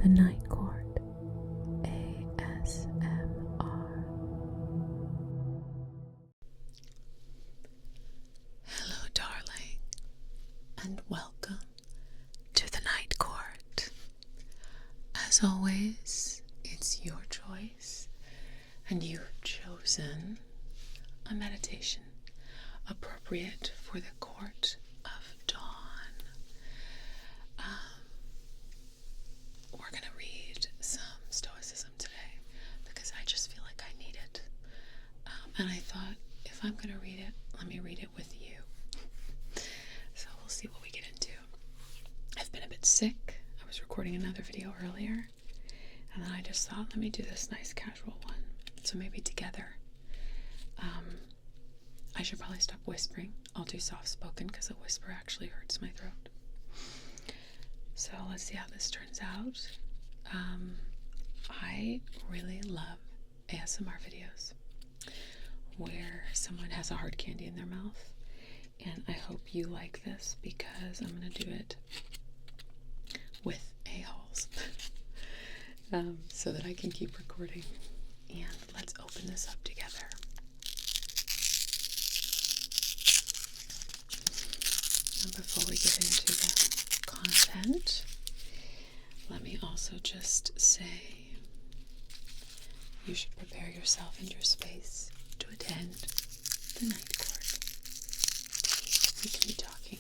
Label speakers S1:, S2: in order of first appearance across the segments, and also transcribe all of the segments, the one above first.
S1: the Night Court ASMR. Hello, darling, and welcome to the Night Court. As always, it's your choice, and you've chosen a meditation appropriate for the Court of Dawn. We're going to read some Stoicism today because I just feel like I need it. And I thought, if I'm going to read it, let me read it with you. So we'll see what we get into. I've been a bit sick. I was recording another video earlier, and then I just thought, let me do this nice casual one. So maybe together. I should probably stop whispering. I'll do soft spoken because a whisper actually hurts my throat. So let's see how this turns out. I really love ASMR videos where someone has a hard candy in their mouth, and I hope you like this because I'm going to do it with a-holes so that I can keep recording. And let's open this up together. And before we get into the content, let me also just say you should prepare yourself and your space to attend the Night Court. We can be talking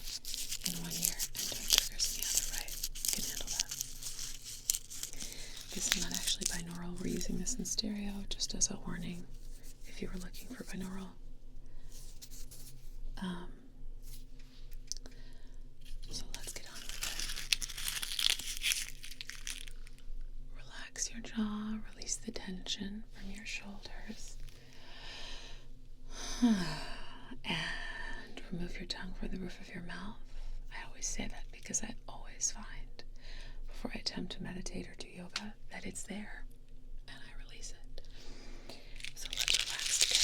S1: in one ear and doing triggers in the other, right? You can handle that. This is not actually binaural. We're using this in stereo just as a warning if you were looking for binaural. So let's get on with it. Relax your jaw, release the tension from your shoulders, and remove your tongue from the roof of your mouth. I always say that because I always find before I attempt to meditate or do yoga that it's there and I release it. So let's relax together.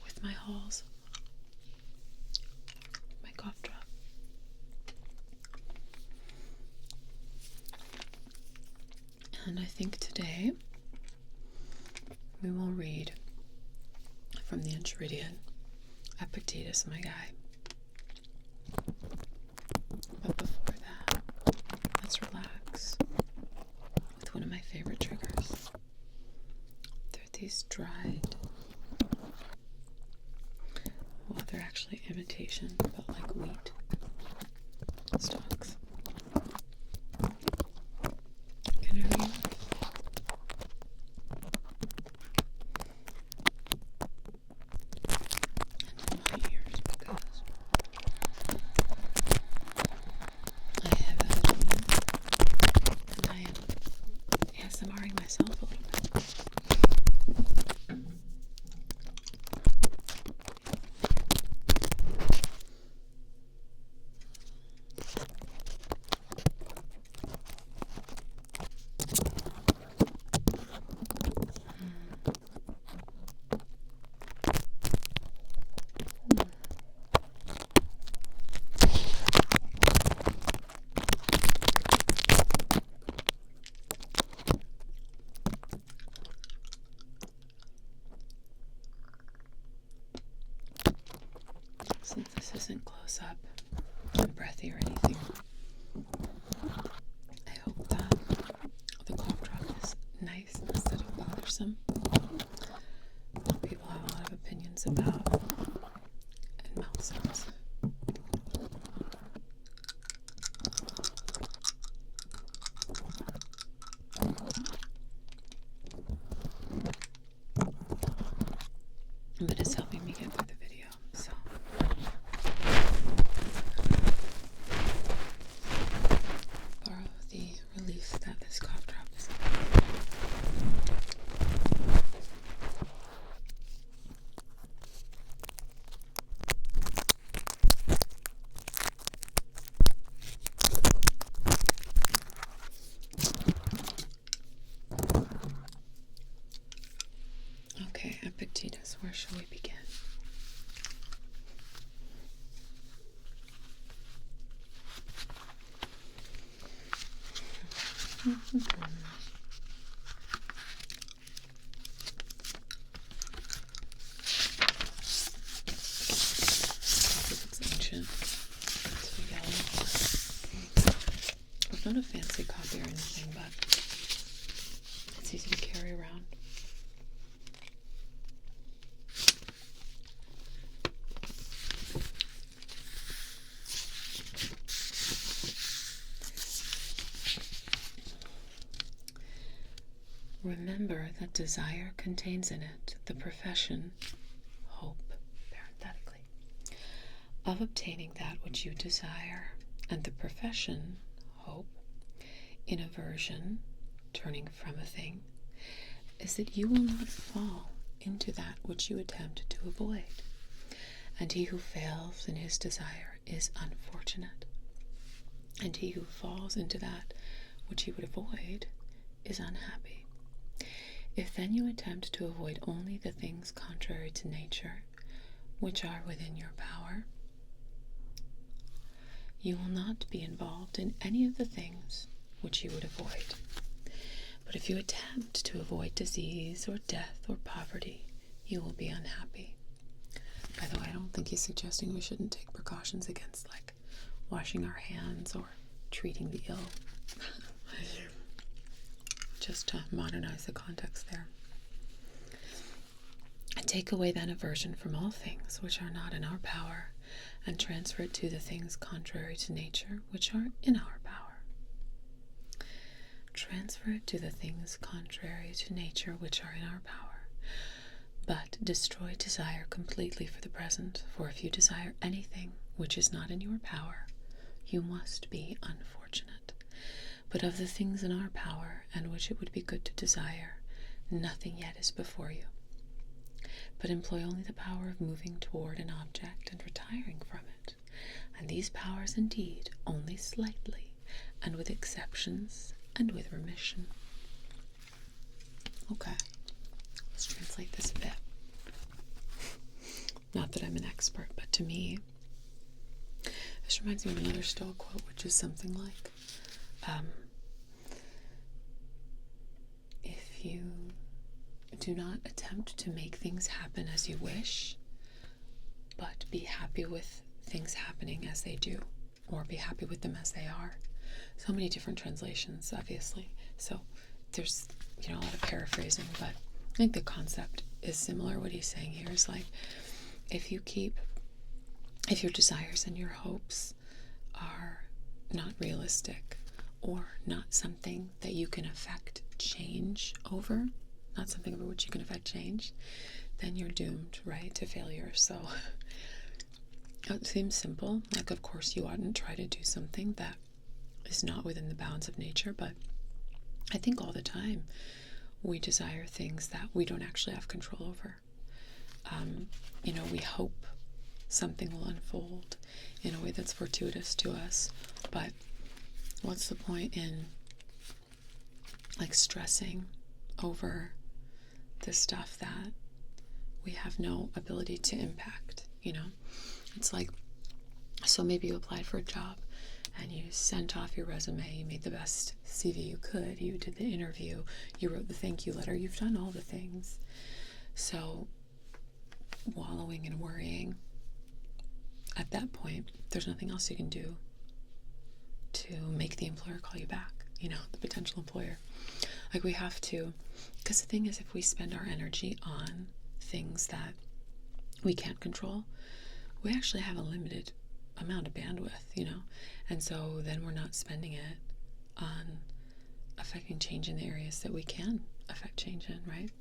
S1: With my halls, my cough drop. And I think today we will read from the Enchiridion of Epictetus, my guy. But before that, let's relax with one of my favorite triggers. They're these dried, well, they're actually imitation, but like wheat stalks. Interview. Myself a little bit. Since this isn't close up and breathy or anything, I hope that the cough drop is nice instead of bothersome. People have a lot of opinions about and mouth sounds. But it's helping me get through the video, so borrow the relief that this cough drop is. So where shall we begin? It's ancient. It's yellow. It's not a fancy copy or anything, but it's easy to carry around. Remember that desire contains in it the profession, hope, parenthetically, of obtaining that which you desire, and the profession, hope, in aversion, turning from a thing, is that you will not fall into that which you attempt to avoid. And he who fails in his desire is unfortunate, and he who falls into that which he would avoid is unhappy. If then you attempt to avoid only the things contrary to nature, which are within your power, you will not be involved in any of the things which you would avoid. But if you attempt to avoid disease or death or poverty, you will be unhappy. By the way, I don't think he's suggesting we shouldn't take precautions against, like, washing our hands or treating the ill. Just to modernize the context there. And take away then aversion from all things which are not in our power, and transfer it to the things contrary to nature which are in our power. Transfer it to the things contrary to nature which are in our power. But destroy desire completely for the present, for if you desire anything which is not in your power, you must be unfortunate. But of the things in our power, and which it would be good to desire, nothing yet is before you. But employ only the power of moving toward an object and retiring from it, and these powers indeed only slightly, and with exceptions and with remission. Okay, let's translate this a bit. Not that I'm an expert, but to me, this reminds me of another Stoic quote, which is something like, if you do not attempt to make things happen as you wish, but be happy with things happening as they do, or be happy with them as they are. So many different translations, obviously. So there's, a lot of paraphrasing, but I think the concept is similar. What he's saying here is like, if your desires and your hopes are not realistic, or not something that you can affect change over, not something over which you can affect change, then you're doomed, right, to failure. So it seems simple. Like, of course, you oughtn't try to do something that is not within the bounds of nature, but I think all the time we desire things that we don't actually have control over. We hope something will unfold in a way that's fortuitous to us, but what's the point in, like, stressing over the stuff that we have no ability to impact? It's like, so maybe you applied for a job and you sent off your resume, you made the best CV you could, you did the interview, you wrote the thank you letter, you've done all the things. So wallowing and worrying, at that point, there's nothing else you can do to make the employer call you back, the potential employer. Like, we have to, because the thing is, if we spend our energy on things that we can't control, we actually have a limited amount of bandwidth, and so then we're not spending it on affecting change in the areas that we can affect change in, right?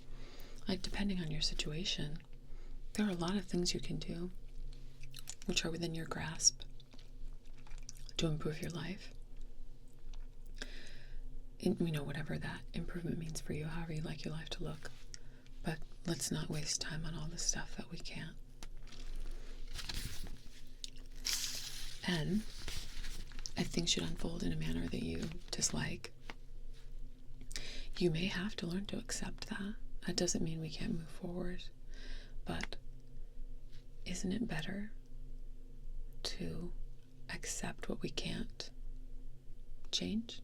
S1: Like, depending on your situation, there are a lot of things you can do which are within your grasp to improve your life. Whatever that improvement means for you, however you like your life to look. But let's not waste time on all the stuff that we can't. And if things should unfold in a manner that you dislike, you may have to learn to accept that. That doesn't mean we can't move forward, but isn't it better to accept what we can't change?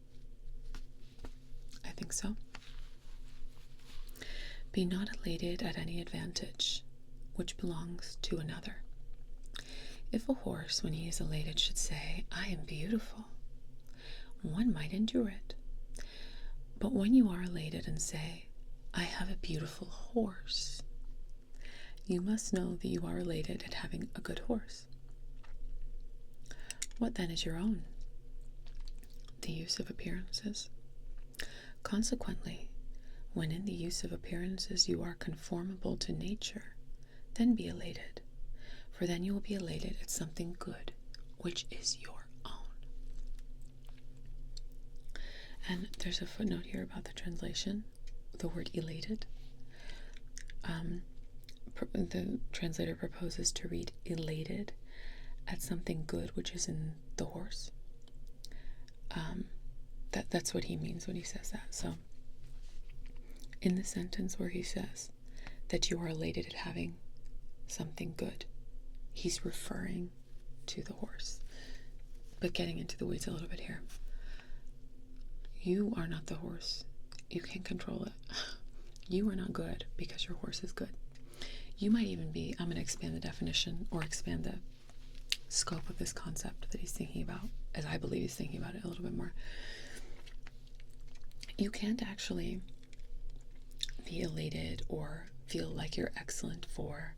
S1: I think so. Be not elated at any advantage which belongs to another. If a horse, when he is elated, should say, I am beautiful, one might endure it. But when you are elated and say, I have a beautiful horse, you must know that you are elated at having a good horse. What then is your own? The use of appearances. Consequently, when in the use of appearances you are conformable to nature, then be elated, for then you will be elated at something good, which is your own. And there's a footnote here about the translation, the word elated. The translator proposes to read elated at something good, which is in the horse. That's what he means when he says that. So in the sentence where he says that you are elated at having something good, he's referring to the horse. But getting into the weeds a little bit here. You are not the horse. You can't control it. You are not good because your horse is good. You might even be, I'm going to expand the definition or expand the scope of this concept that he's thinking about, as I believe he's thinking about it a little bit more. You can't actually be elated or feel like you're excellent for,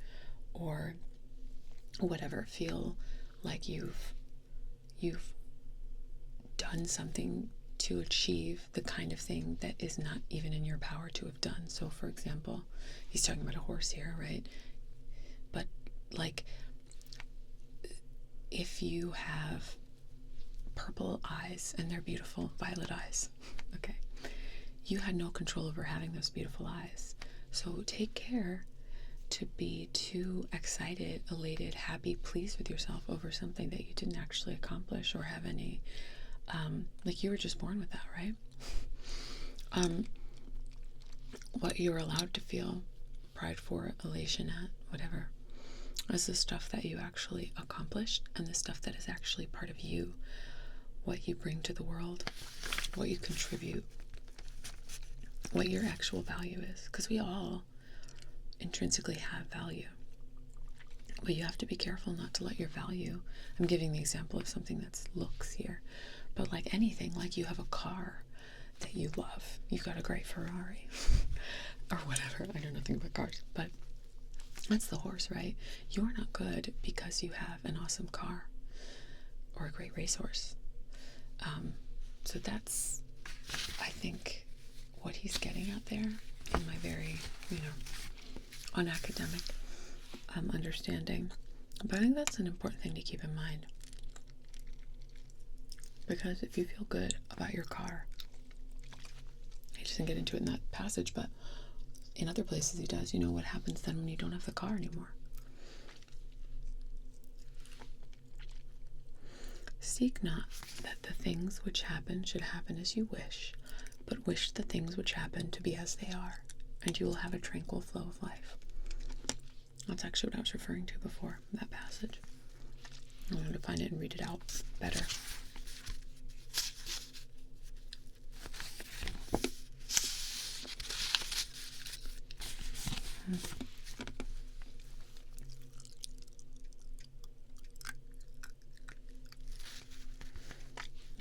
S1: or whatever, feel like you've done something to achieve the kind of thing that is not even in your power to have done. So for example, he's talking about a horse here, right? But like, if you have purple eyes and they're beautiful violet eyes, okay, you had no control over having those beautiful eyes. So take care to be too excited, elated, happy, pleased with yourself over something that you didn't actually accomplish or have any, like you were just born with that, right? What you're allowed to feel pride for, elation at, whatever, is the stuff that you actually accomplished and the stuff that is actually part of you, what you bring to the world, what you contribute, what your actual value is. Because we all intrinsically have value. But you have to be careful not to let your value, I'm giving the example of something that's looks here, but like anything, like you have a car that you love. You've got a great Ferrari or whatever. I know nothing about cars, but that's the horse, right? You're not good because you have an awesome car or a great racehorse. So that's, I think, what he's getting at there in my very, unacademic understanding. But I think that's an important thing to keep in mind. Because if you feel good about your car, he doesn't get into it in that passage, but in other places he does. You know what happens then when you don't have the car anymore? Seek not that the things which happen should happen as you wish, but wish the things which happen to be as they are, and you will have a tranquil flow of life. That's actually what I was referring to before, that passage. I wanted to find it and read it out better.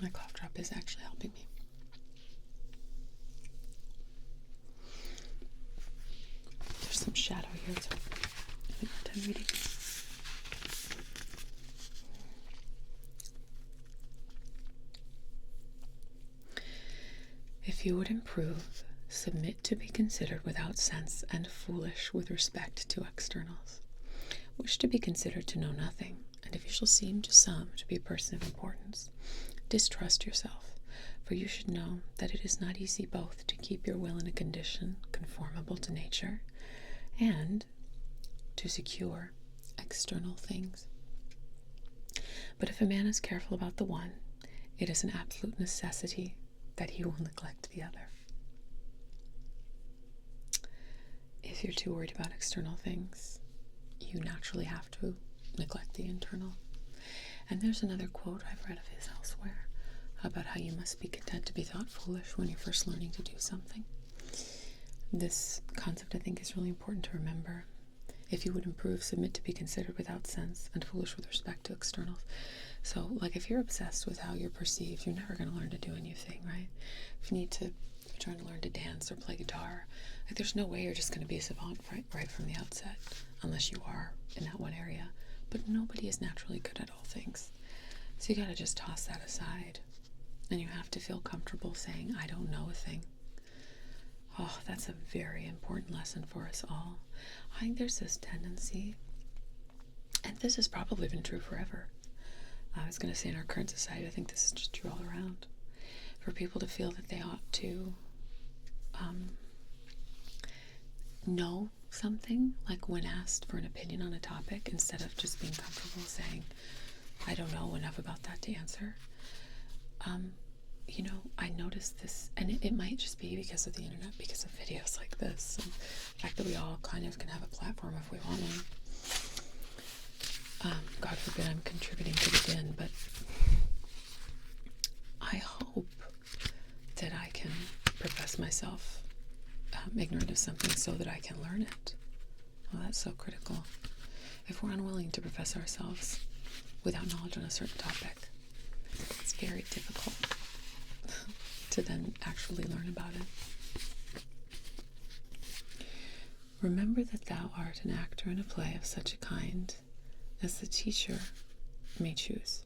S1: My cough drop is actually helping me. There's some shadow here, so I think we're done reading. If you would improve, submit to be considered without sense and foolish with respect to externals. Wish to be considered to know nothing, and if you shall seem to some to be a person of importance, distrust yourself, for you should know that it is not easy both to keep your will in a condition conformable to nature and to secure external things. But if a man is careful about the one, it is an absolute necessity that he will neglect the other. If you're too worried about external things, you naturally have to neglect the internal. And there's another quote I've read of his elsewhere about how you must be content to be thought foolish when you're first learning to do something. This concept, I think, is really important to remember. If you would improve, submit to be considered without sense, and foolish with respect to externals. So, like, if you're obsessed with how you're perceived, you're never going to learn to do a new thing, right? If you're trying to learn to dance or play guitar, like, there's no way you're just going to be a savant right from the outset, unless you are in that one area. But nobody is naturally good at all things. So you got to just toss that aside. And you have to feel comfortable saying, I don't know a thing. Oh, that's a very important lesson for us all. I think there's this tendency, and this has probably been true forever. I was going to say in our current society, I think this is just true all around. For people to feel that they ought to know something, like when asked for an opinion on a topic, instead of just being comfortable saying, I don't know enough about that to answer. I noticed this, and it might just be because of the internet, because of videos like this, and the fact that we all kind of can have a platform if we want one. God forbid I'm contributing to the din, but I hope that I can profess myself ignorant of something so that I can learn it. Well, that's so critical. If we're unwilling to profess ourselves without knowledge on a certain topic, it's very difficult to then actually learn about it. Remember that thou art an actor in a play of such a kind as the teacher may choose,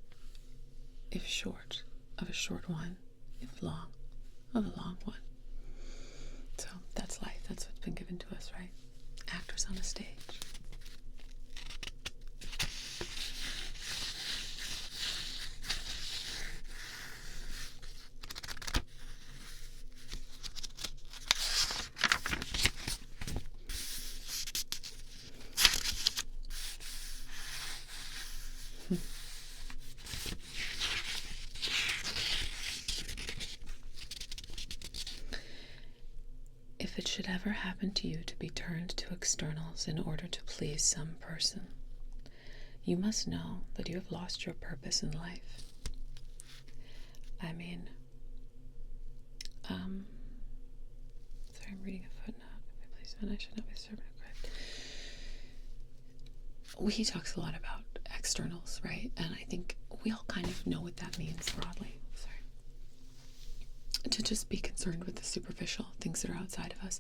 S1: if short, of a short one, if long, of a long one. So that's life. That's what's been given to us, right? Actors on a stage. If it should ever happen to you to be turned to externals in order to please some person, you must know that you have lost your purpose in life. I mean, sorry, I'm reading a footnote. If I please men, I should not be servant of Christ. He talks a lot about externals, right? And I think we all kind of know what that means broadly. To just be concerned with the superficial things that are outside of us.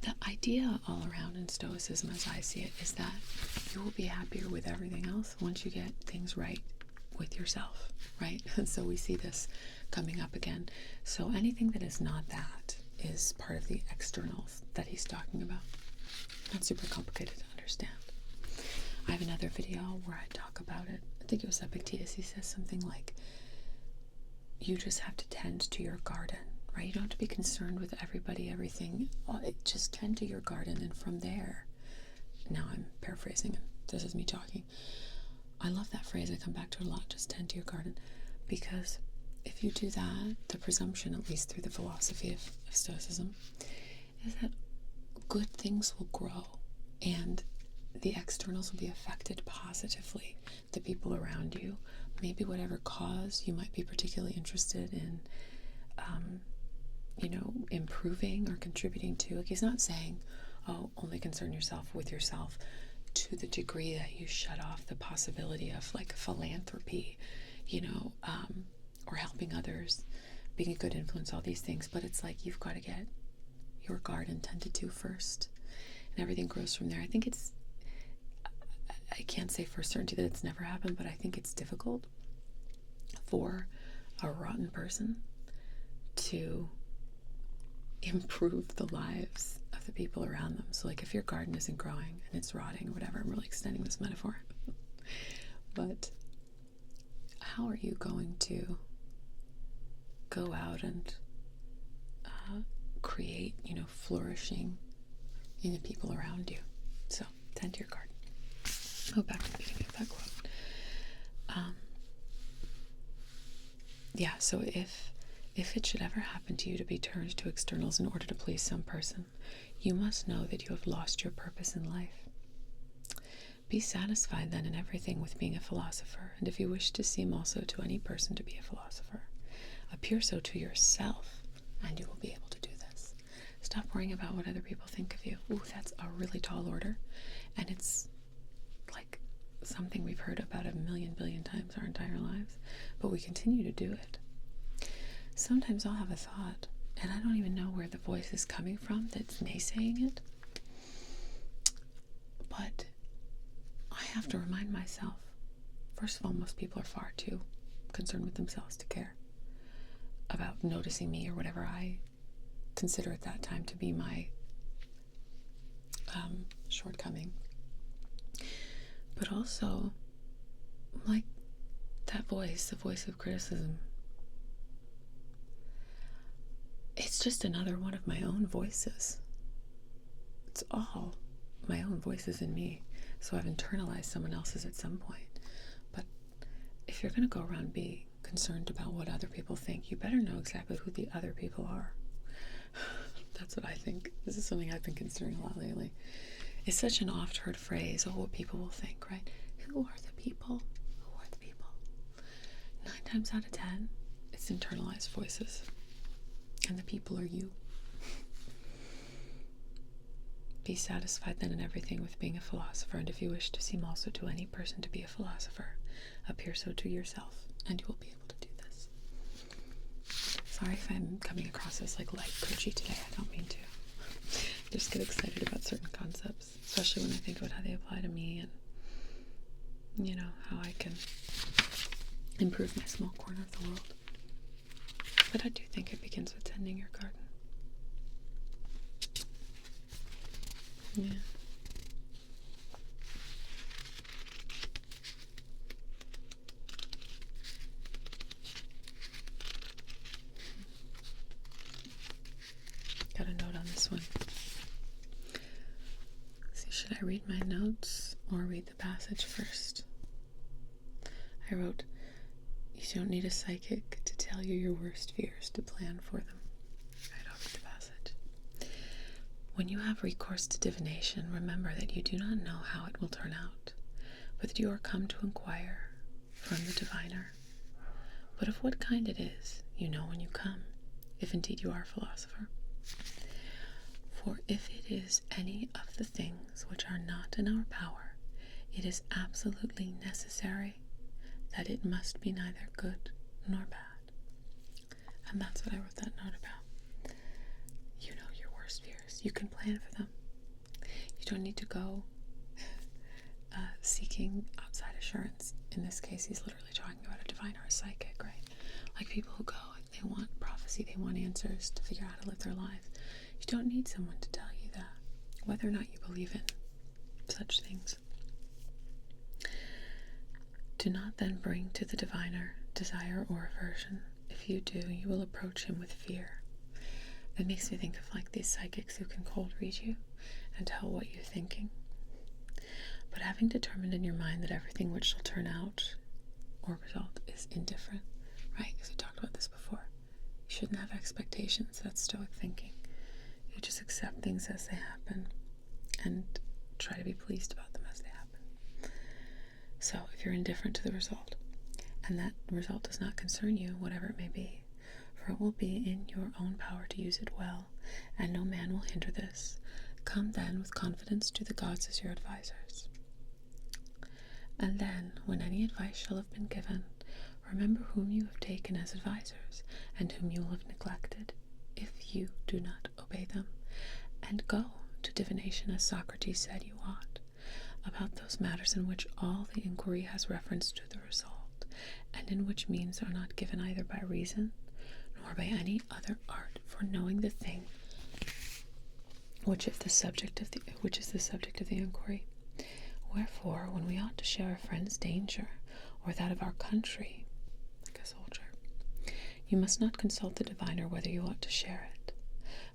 S1: The idea all around in Stoicism, as I see it, is that you will be happier with everything else once you get things right with yourself, right? And so we see this coming up again. So anything that is not that is part of the externals that he's talking about. Not super complicated to understand. I have another video where I talk about it. I think it was Epictetus. He says something like, you just have to tend to your garden, right? You don't have to be concerned with everybody, everything. Just tend to your garden, and from there, now I'm paraphrasing, and this is me talking. I love that phrase. I come back to it a lot. Just tend to your garden, because if you do that, the presumption, at least through the philosophy of Stoicism, is that good things will grow, and the externals will be affected positively. The people around you, maybe whatever cause you might be particularly interested in, improving or contributing to. Like, he's not saying, oh, only concern yourself with yourself to the degree that you shut off the possibility of like philanthropy, or helping others, being a good influence, all these things. But it's like, you've got to get your garden tended to first, and everything grows from there. I can't say for certainty that it's never happened, but I think it's difficult for a rotten person to improve the lives of the people around them. So like, if your garden isn't growing and it's rotting or whatever, I'm really extending this metaphor, but how are you going to go out and create, flourishing in the people around you? So tend to your garden. Go back to the beginning of that quote. So if it should ever happen to you to be turned to externals in order to please some person, you must know that you have lost your purpose in life. Be satisfied then in everything with being a philosopher, and if you wish to seem also to any person to be a philosopher, appear so to yourself, and you will be able to do this. Stop worrying about what other people think of you. Ooh, that's a really tall order, and it's like something we've heard about 1,000,000 billion times our entire lives, but we continue to do it. Sometimes I'll have a thought, and I don't even know where the voice is coming from that's naysaying it, but I have to remind myself, first of all, most people are far too concerned with themselves to care about noticing me or whatever I consider at that time to be my shortcoming. But also, like that voice, the voice of criticism, it's just another one of my own voices. It's all my own voices in me. So I've internalized someone else's at some point. But if you're going to go around being concerned about what other people think, you better know exactly who the other people are. That's what I think. This is something I've been considering a lot lately. It's such an oft-heard phrase, oh, what people will think, right? Who are the people? Who are the people? 9 times out of 10, it's internalized voices. And the people are you. Be satisfied then in everything with being a philosopher, and if you wish to seem also to any person to be a philosopher, appear so to yourself, and you will be able to do this. Sorry if I'm coming across as like life coachy today. I don't mean to. I just get excited about certain concepts, especially when I think about how they apply to me and, you know, how I can improve my small corner of the world. But I do think it begins with tending your garden. Yeah. Got a note on this one. See, should I read my notes or read the passage first? I wrote, you don't need a psychic to tell you your worst fears to plan for them. Right, I'll read the passage. When you have recourse to divination, remember that you do not know how it will turn out, but that you are come to inquire from the diviner. But of what kind it is, you know when you come, if indeed you are a philosopher. For if it is any of the things which are not in our power, it is absolutely necessary that it must be neither good nor bad. And that's what I wrote that note about. You know your worst fears. You can plan for them. You don't need to go seeking outside assurance. In this case, he's literally talking about a divine or a psychic, right? Like people who go and they want prophecy, they want answers to figure out how to live their lives. You don't need someone to tell you that, whether or not you believe in such things. Do not then bring to the diviner desire or aversion. If you do, you will approach him with fear. That makes me think of like these psychics who can cold read you and tell what you're thinking. But having determined in your mind that everything which shall turn out or result is indifferent, right? Because we talked about this before. You shouldn't have expectations. That's Stoic thinking. You just accept things as they happen and try to be pleased about them as they happen. So if you're indifferent to the result, and that result does not concern you, whatever it may be, for it will be in your own power to use it well, and no man will hinder this. Come then with confidence to the gods as your advisors. And then, when any advice shall have been given, remember whom you have taken as advisors, and whom you will have neglected, if you do not obey them, and go to divination as Socrates said you ought, about those matters in which all the inquiry has reference to the result, and in which means are not given either by reason, nor by any other art for knowing the thing which is the subject of the inquiry. Wherefore, when we ought to share a friend's danger, or that of our country, like a soldier, you must not consult the diviner whether you ought to share it.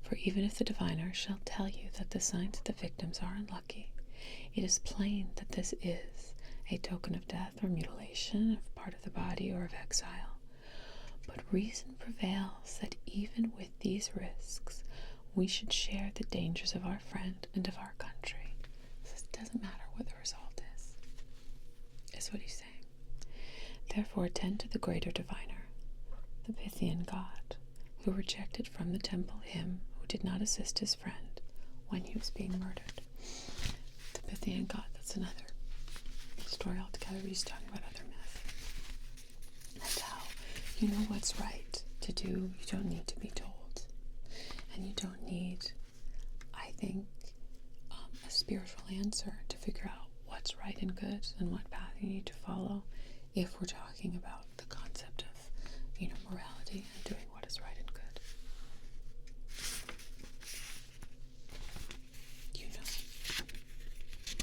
S1: For even if the diviner shall tell you that the signs of the victims are unlucky, it is plain that this is a token of death or mutilation of part of the body or of exile. But reason prevails that even with these risks, we should share the dangers of our friend and of our country. So it doesn't matter what the result is. Therefore attend to the greater diviner, the Pythian god, who rejected from the temple him who did not assist his friend when he was being murdered. The Pythian god, that's another story altogether. He's talking about other myths. And how you know what's right to do. You don't need to be told. And you don't need, I think, a spiritual answer to figure out what's right and good and what path you need to follow, if we're talking about the concept of, morality and doing what is right and good.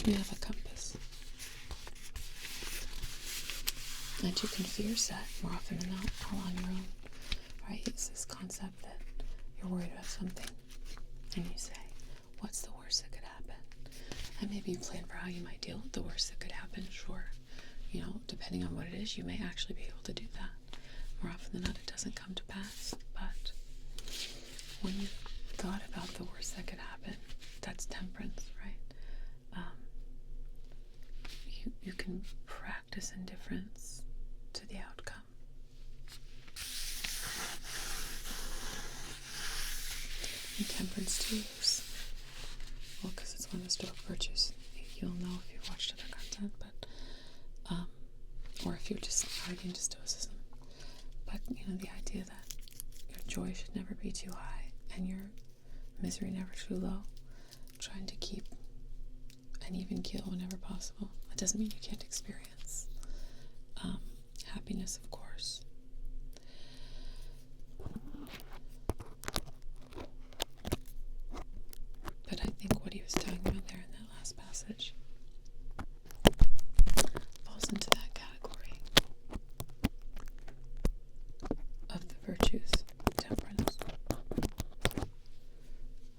S1: You have a compass. And you can fear set more often than not all on your own. Right? It's this concept that you're worried about something and you say, what's the worst that could happen? And maybe you plan for how you might deal with the worst that could happen, sure. Depending on what it is, you may actually be able to do that. More often than not, it doesn't come to pass. But when you thought about the worst that could happen, that's temperance, right? You can practice indifference to the outcome. And temperance too is, because it's one of the Stoic virtues. You'll know if you've watched other content, but or if you're just already into Stoicism. But the idea that your joy should never be too high and your misery never too low. Trying to keep an even keel whenever possible. It doesn't mean you can't experience happiness, of course. But I think what he was talking about there in that last passage falls into that category of the virtues, temperance.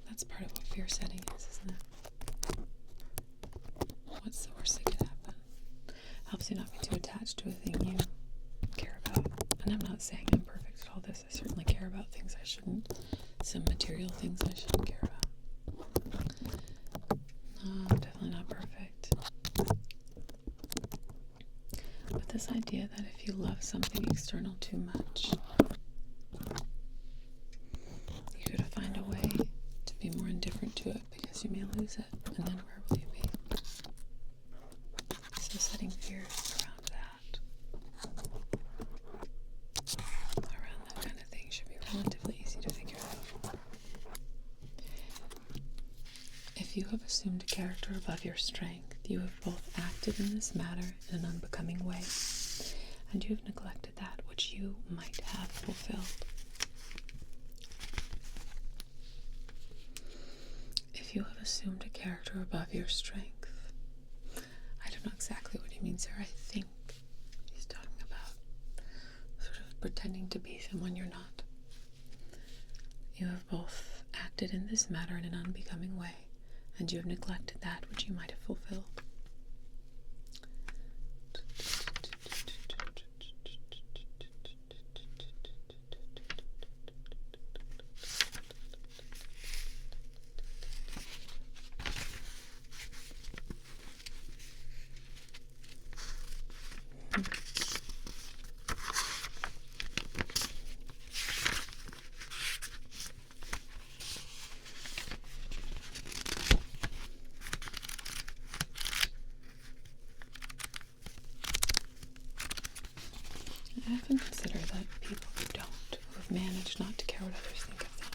S1: That's part of what fear setting is, isn't it? What's the worst that could happen? Helps you not be too attached to a thing you care about. And I'm not saying I'm perfect at all this. I certainly care about things I shouldn't. Some material things I shouldn't care about. No, I'm definitely not perfect. But this idea that if you love something external too much, you gotta find a way to be more indifferent to it, because you may lose it, and then where will you be? So setting fears around that kind of thing should be relatively easy to figure out. If you have assumed a character above your strength, you have both acted in this matter in an unbecoming way, and you have neglected that which you might have fulfilled. If you have assumed a character above your strength, I don't know exactly what he means there. I think he's talking about sort of pretending to be someone you're not. You have both acted in this matter in an unbecoming way, and you have neglected that which you might have fulfilled. I often consider that people who have managed not to care what others think of them,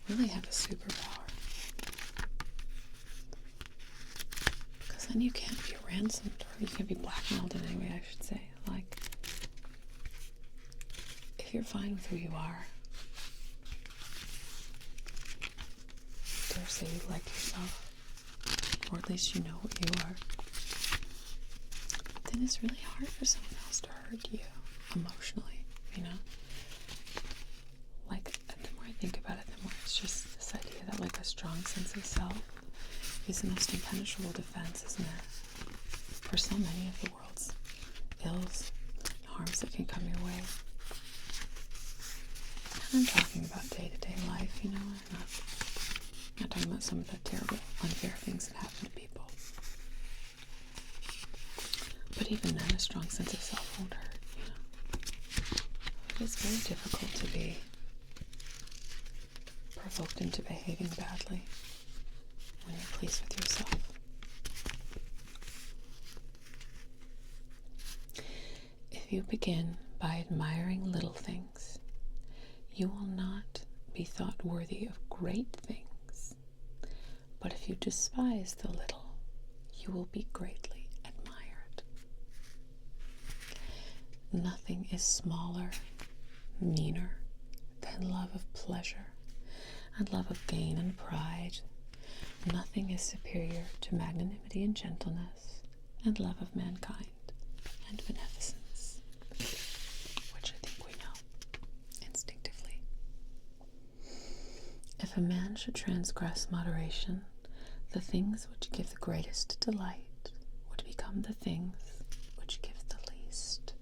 S1: really have a superpower. Because then you can't be ransomed, or you can't be blackmailed in any way, I should say. Like, if you're fine with who you are, dare say you like yourself, or at least you know what you are, then it's really hard for someone else to hurt you emotionally, Like, the more I think about it, the more it's just this idea that, like, a strong sense of self is the most impenetrable defense, isn't it? For so many of the world's ills and harms that can come your way. And I'm talking about day-to-day life, I'm not talking about some of the terrible, unfair things that happen to people. But even then, a strong sense of self won't hurt, you know. It is very difficult to be provoked into behaving badly when you're pleased with yourself. If you begin by admiring little things, you will not be thought worthy of great things. But if you despise the little, you will be greatly admired. Nothing is smaller, meaner than love of pleasure and love of gain and pride. Nothing is superior to magnanimity and gentleness and love of mankind and beneficence, which I think we know instinctively. If a man should transgress moderation, the things which give the greatest delight would become the things which give the least.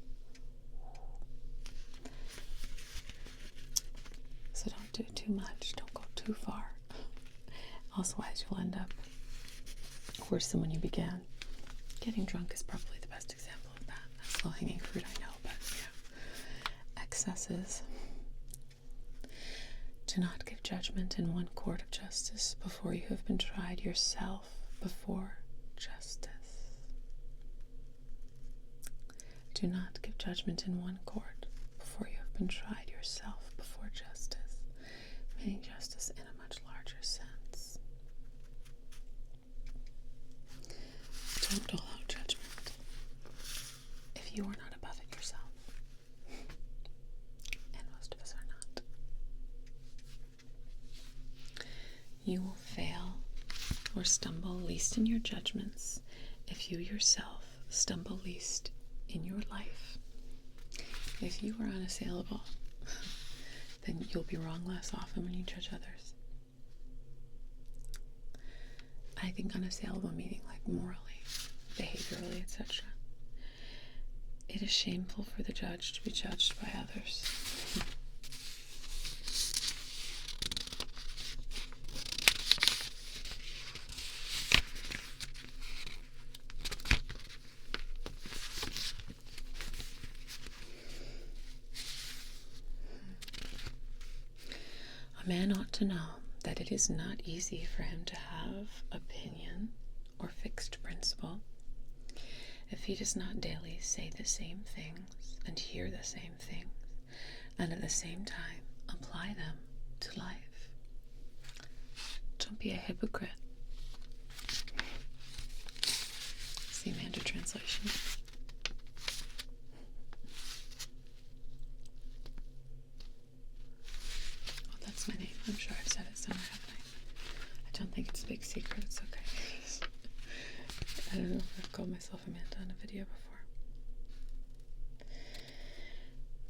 S1: So don't do too much, don't go too far. Elsewise you'll end up worse than when you began. Getting drunk is probably the best example of that. That's low-hanging fruit, I know, but yeah. Excesses. Do not give judgment in one court of justice before you have been tried yourself before justice. Do not give judgment in one court before you have been tried yourself before justice, meaning justice in a much larger sense. Don't dole out judgment if you are not above it yourself. And most of us are not. You will fail or stumble least in your judgments if you yourself stumble least in your life. If you are unassailable, then you'll be wrong less often when you judge others. I think unassailable meaning like morally, behaviorally, etc. It is shameful for the judge to be judged by others. A man ought to know that it is not easy for him to have opinion or fixed principle if he does not daily say the same things and hear the same things and at the same time apply them to life. Don't be a hypocrite. See Amanda translation. My name. I'm sure I've said it somewhere, haven't I? I don't think it's a big secret. It's okay. I don't know if I've called myself Amanda in a video before.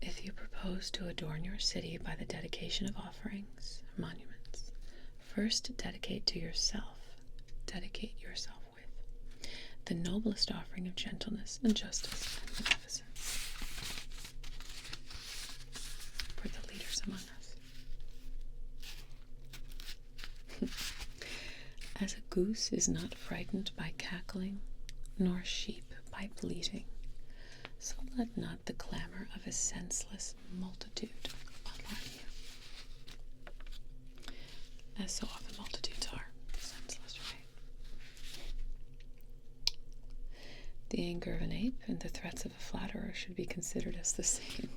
S1: If you propose to adorn your city by the dedication of offerings, monuments, first dedicate yourself with the noblest offering of gentleness and justice and beneficence for the leaders among us. As a goose is not frightened by cackling, nor sheep by bleating, so let not the clamor of a senseless multitude alarm you. As so often multitudes are senseless, right? The anger of an ape and the threats of a flatterer should be considered as the same.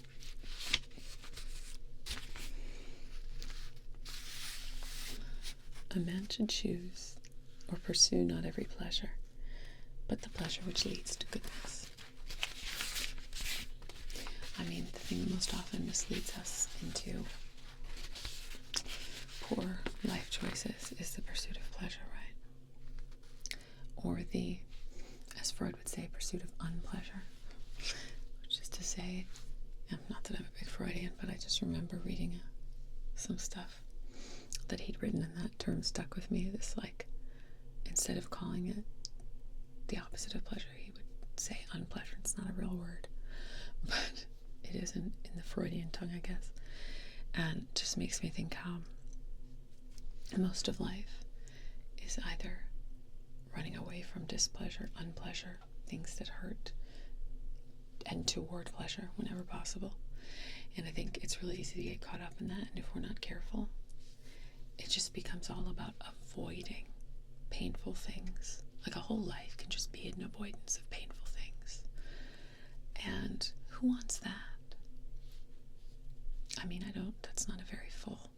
S1: A man should choose or pursue not every pleasure, but the pleasure which leads to goodness. I mean, the thing that most often misleads us into poor life choices is the pursuit of pleasure, right? Or the, as Freud would say, pursuit of unpleasure. Which is to say, not that I'm a big Freudian, but I just remember reading some stuff that he'd written, and that term stuck with me. This, like, instead of calling it the opposite of pleasure, he would say unpleasure. It's not a real word, but it is in the Freudian tongue, I guess. And it just makes me think how most of life is either running away from displeasure, unpleasure, things that hurt, and toward pleasure whenever possible. And I think it's really easy to get caught up in that, and if we're not careful, it just becomes all about avoiding painful things. Like a whole life can just be an avoidance of painful things. And who wants that? I mean, that's not a very full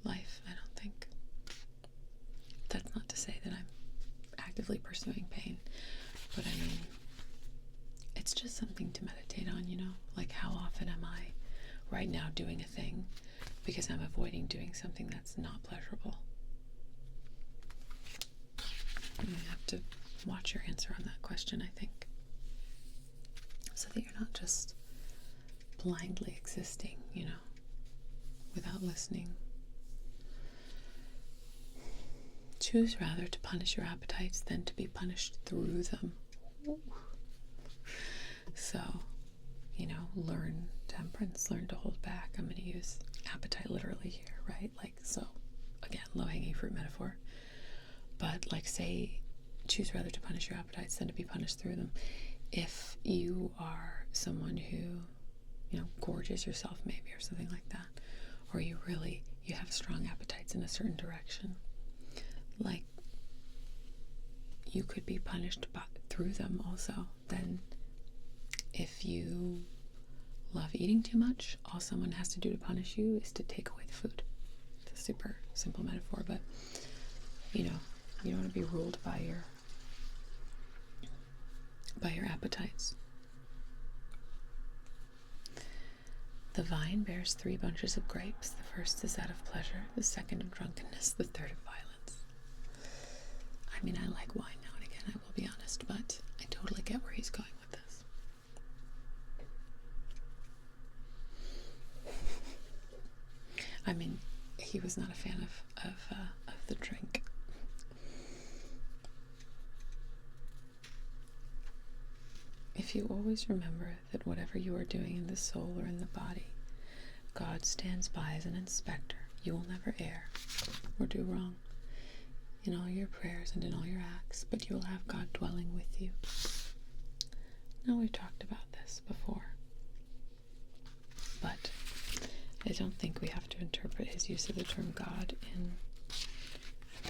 S1: life, I don't think. That's not to say that I'm actively pursuing pain, but I mean, it's just something to meditate on, Like, how often am I right now doing a thing because I'm avoiding doing something that's not pleasurable? You have to watch your answer on that question, I think, so that you're not just blindly existing, without listening. Choose rather to punish your appetites than to be punished through them. So, learn temperance, learn to hold back. I'm going to use appetite literally here, right? Like, so, again, low-hanging fruit metaphor. But, like, say, choose rather to punish your appetites than to be punished through them. If you are someone who, gorges yourself maybe or something like that, or you have strong appetites in a certain direction, like, you could be punished through them also. Then if you love eating too much, all someone has to do to punish you is to take away the food. It's a super simple metaphor, but you don't want to be ruled by your appetites. The vine bears 3 bunches of grapes. The first is that of pleasure, the second of drunkenness, the third of violence. I mean, I like wine now and again, I will be honest, but I totally get where he's going with this. I mean, he was not a fan of the drink. If you always remember that whatever you are doing in the soul or in the body, God stands by as an inspector, you will never err or do wrong in all your prayers and in all your acts, but you will have God dwelling with you. Now, we've talked about this before, but I don't think we have to interpret his use of the term God in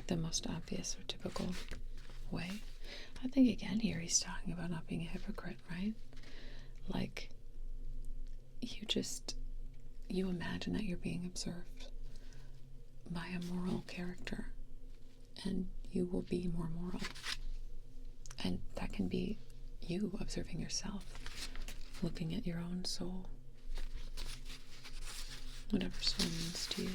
S1: the most obvious or typical way. I think again here he's talking about not being a hypocrite, right? Like, you imagine that you're being observed by a moral character, and you will be more moral. And that can be you observing yourself, looking at your own soul, whatever soul means to you.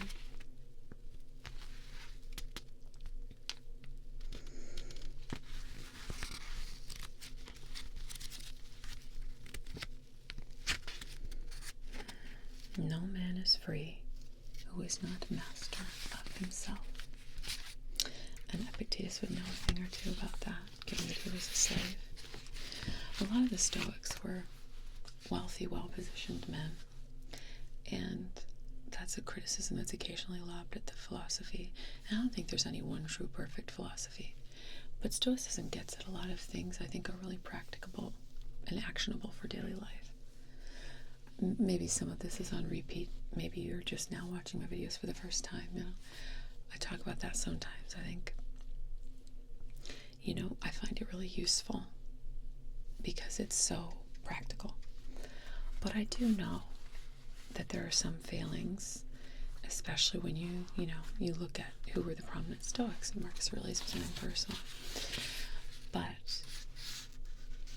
S1: No man is free who is not master of himself. And Epictetus would know a thing or two about that, given that he was a slave. A lot of the Stoics were wealthy, well-positioned men, and that's a criticism that's occasionally lobbed at the philosophy. And I don't think there's any one true perfect philosophy, but Stoicism gets at a lot of things I think are really practicable and actionable for daily life. Maybe some of this is on repeat. Maybe you're just now watching my videos for the first time. I talk about that sometimes. I think, I find it really useful because it's so practical. But I do know that there are some failings, especially when you look at who were the prominent Stoics, and Marcus Aurelius was an impersonal. But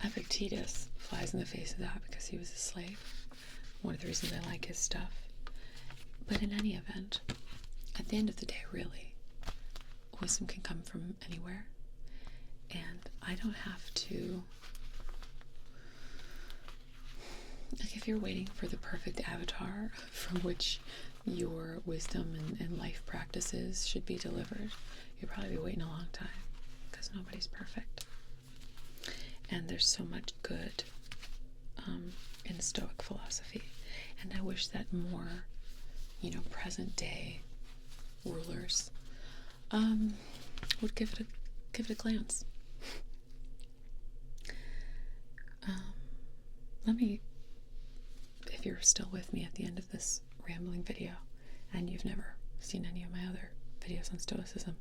S1: Epictetus flies in the face of that because he was a slave. One of the reasons I like his stuff. But in any event, at the end of the day, really, wisdom can come from anywhere. And I don't have to... Like, if you're waiting for the perfect avatar from which your wisdom and life practices should be delivered, you'll probably be waiting a long time, because nobody's perfect. And there's so much good in Stoic philosophy, and I wish that more, present day rulers would give it a glance. if you're still with me at the end of this rambling video, and you've never seen any of my other videos on Stoicism,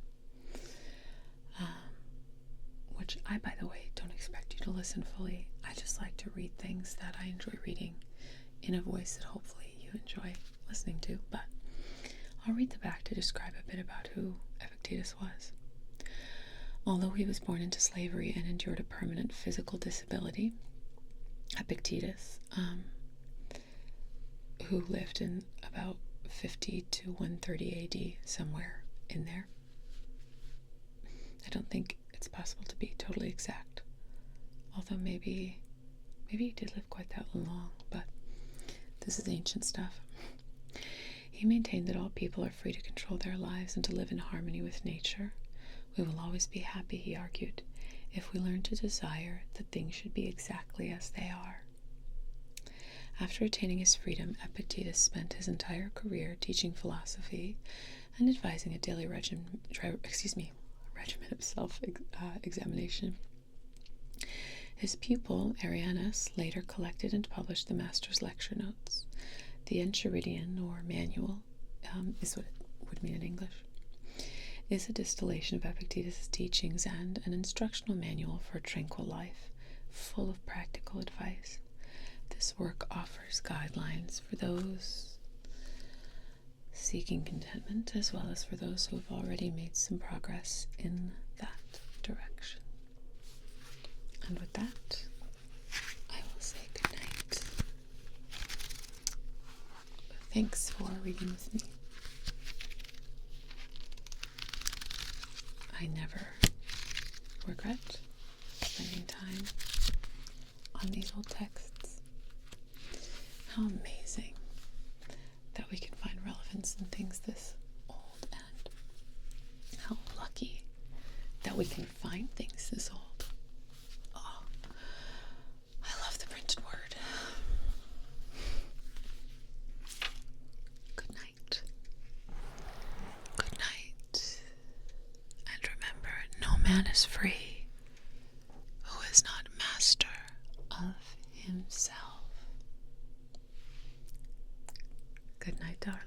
S1: which I, by the way, don't expect you to listen fully. I just like to read things that I enjoy reading in a voice that hopefully you enjoy listening to, but I'll read the back to describe a bit about who Epictetus was. Although he was born into slavery and endured a permanent physical disability, Epictetus, who lived in about 50 to 130 AD, somewhere in there. I don't think it's possible to be totally exact, although maybe he did live quite that long, but this is ancient stuff. He maintained that all people are free to control their lives and to live in harmony with nature. We will always be happy, he argued, if we learn to desire that things should be exactly as they are. After attaining his freedom, Epictetus spent his entire career teaching philosophy and advising a daily regimen of self-examination. His pupil, Arianus, later collected and published the master's lecture notes. The Enchiridion, or manual, is what it would mean in English, is a distillation of Epictetus' teachings and an instructional manual for a tranquil life, full of practical advice. This work offers guidelines for those seeking contentment, as well as for those who have already made some progress in that direction. And with that, I will say good night. Thanks for reading with me. I never regret spending time on these old texts. How amazing that we can find relevance in things this old, and how lucky that we can find things this old. Oh, I love the printed word. Good night. Good night. And remember, no man is free who is not master of himself. Good night, darling.